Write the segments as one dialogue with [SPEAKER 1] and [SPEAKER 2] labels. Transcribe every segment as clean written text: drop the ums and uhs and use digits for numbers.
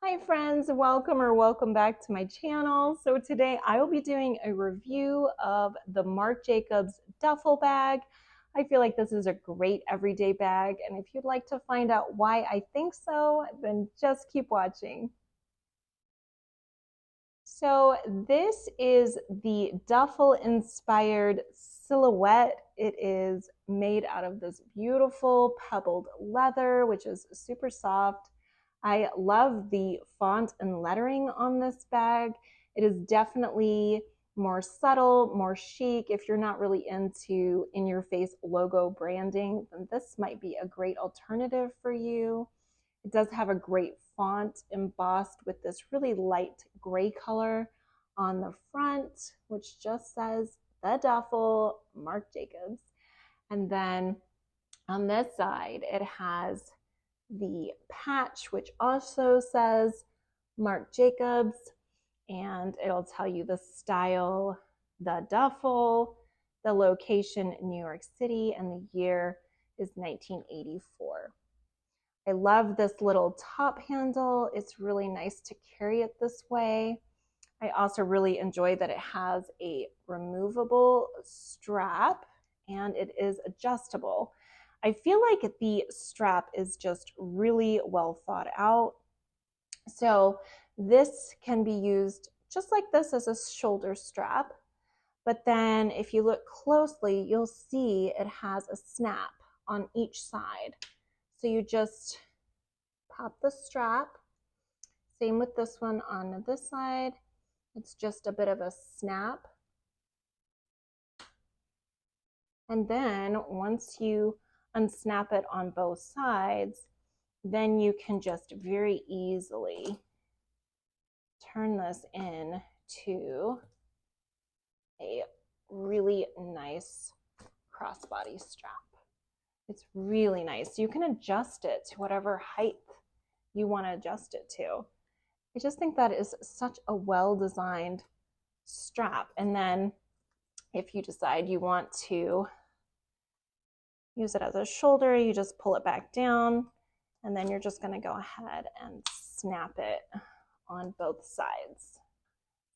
[SPEAKER 1] Hi friends, welcome back to my channel. So today I will be doing a review of the Marc Jacobs duffel bag. I feel like this is a great everyday bag, and if you'd like to find out why I think so, then just keep watching. So this is the duffel inspired silhouette. It is made out of this beautiful pebbled leather, which is super soft. I love the font and lettering on this bag. It is definitely more subtle, more chic. If you're not really into in-your-face logo branding, then this might be a great alternative for you. It does have a great font embossed with this really light gray color on the front, which just says the duffel, Marc Jacobs. And then on this side, it has the patch, which also says Marc Jacobs, and it'll tell you the style, the duffel, the location in New York City, and the year is 1984. I love this little top handle. It's really nice to carry it this way. I also really enjoy that it has a removable strap and it is adjustable. I feel like the strap is just really well thought out. So this can be used just like this as a shoulder strap. But then if you look closely, you'll see it has a snap on each side. So you just pop the strap. Same with this one on this side. It's just a bit of a snap. And then once you unsnap it on both sides, then you can just very easily turn this in to a really nice crossbody strap. It's really nice. You can adjust it to whatever height you want to adjust it to. I just think that is such a well-designed strap. And then if you decide you want to use it as a shoulder, you just pull it back down, and then you're just going to go ahead and snap it on both sides.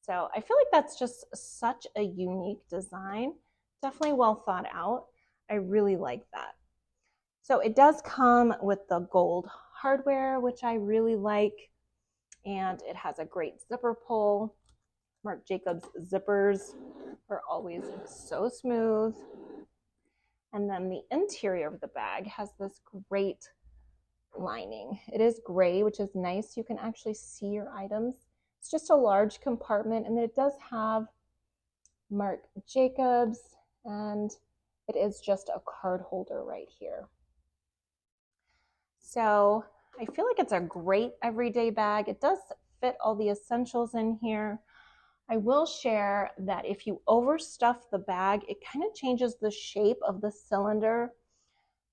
[SPEAKER 1] So I feel like that's just such a unique design. Definitely well thought out. I really like that. So it does come with the gold hardware, which I really like, and it has a great zipper pull. Marc Jacobs zippers are always so smooth. And then the interior of the bag has this great lining. It is gray, which is nice. You can actually see your items. It's just a large compartment, and it does have Marc Jacobs, and it is just a card holder right here. So I feel like it's a great everyday bag. It does fit all the essentials in here. I will share that if you overstuff the bag, it kind of changes the shape of the cylinder.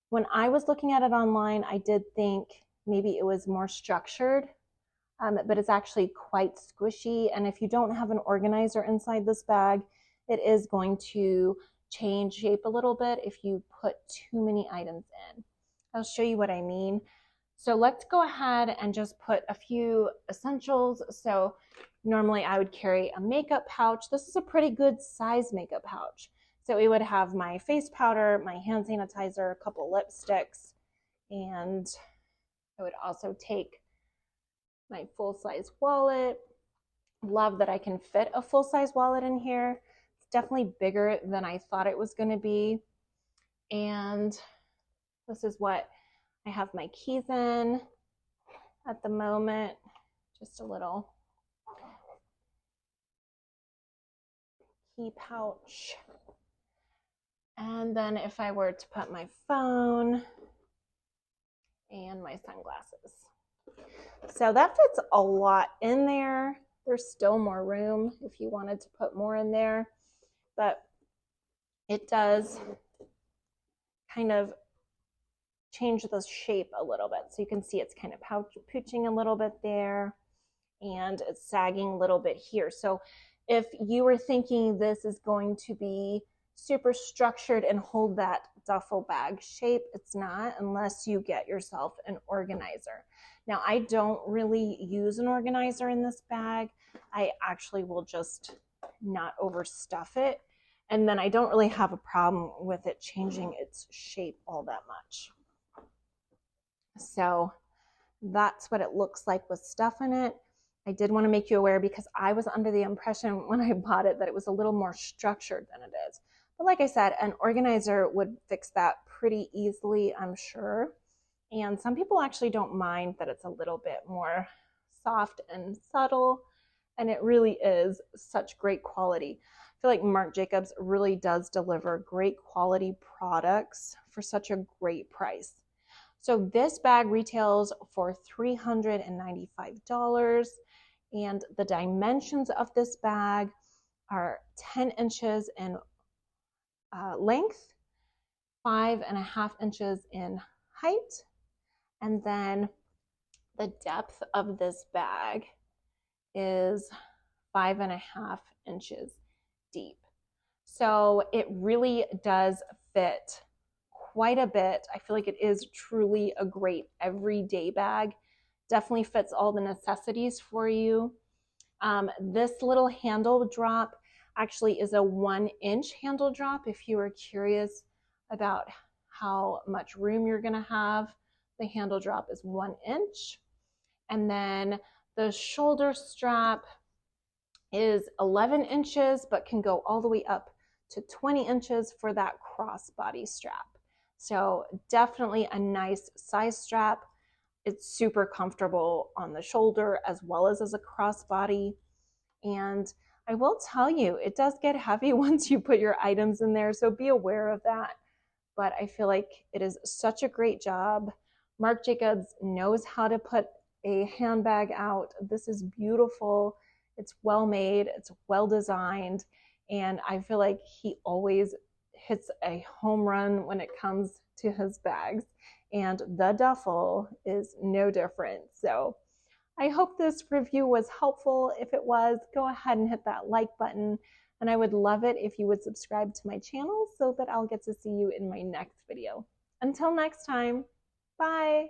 [SPEAKER 1] When I was looking at it online, I did think maybe it was more structured, but it's actually quite squishy. And if you don't have an organizer inside this bag, it is going to change shape a little bit if you put too many items in. I'll show you what I mean. So let's go ahead and just put a few essentials. So normally I would carry a makeup pouch. This is a pretty good size makeup pouch. So it would have my face powder, my hand sanitizer, a couple lipsticks, and I would also take my full-size wallet. Love that I can fit a full-size wallet in here. It's definitely bigger than I thought it was going to be. And this is what I have my keys in at the moment. Just a little key pouch. And then if I were to put my phone and my sunglasses. So that fits a lot in there. There's still more room if you wanted to put more in there, but it does kind of change the shape a little bit. So you can see it's kind of pooching a little bit there, and it's sagging a little bit here. So if you were thinking this is going to be super structured and hold that duffel bag shape, it's not, unless you get yourself an organizer. Now, I don't really use an organizer in this bag. I actually will just not overstuff it. And then I don't really have a problem with it changing its shape all that much. So that's what it looks like with stuff in it. I did want to make you aware because I was under the impression when I bought it that it was a little more structured than it is. But like I said, an organizer would fix that pretty easily, I'm sure. And some people actually don't mind that it's a little bit more soft and subtle. And it really is such great quality. I feel like Marc Jacobs really does deliver great quality products for such a great price. So this bag retails for $395, and the dimensions of this bag are 10 inches in length, 5.5 inches in height, and then the depth of this bag is 5.5 inches deep. So it really does fit quite a bit. I feel like it is truly a great everyday bag. Definitely fits all the necessities for you. This little handle drop actually is a 1-inch handle drop. If you are curious about how much room you're gonna have, the handle drop is 1 inch. And then the shoulder strap is 11 inches, but can go all the way up to 20 inches for that crossbody strap. So definitely a nice size strap. It's super comfortable on the shoulder as well as a crossbody. And I will tell you, it does get heavy once you put your items in there, so be aware of that. But I feel like it is such a great job. Marc Jacobs knows how to put a handbag out. This is beautiful. It's well made, it's well designed, and I feel like he always hits a home run when it comes to his bags. And the duffel is no different. So I hope this review was helpful. If it was, go ahead and hit that like button. And I would love it if you would subscribe to my channel so that I'll get to see you in my next video. Until next time, bye.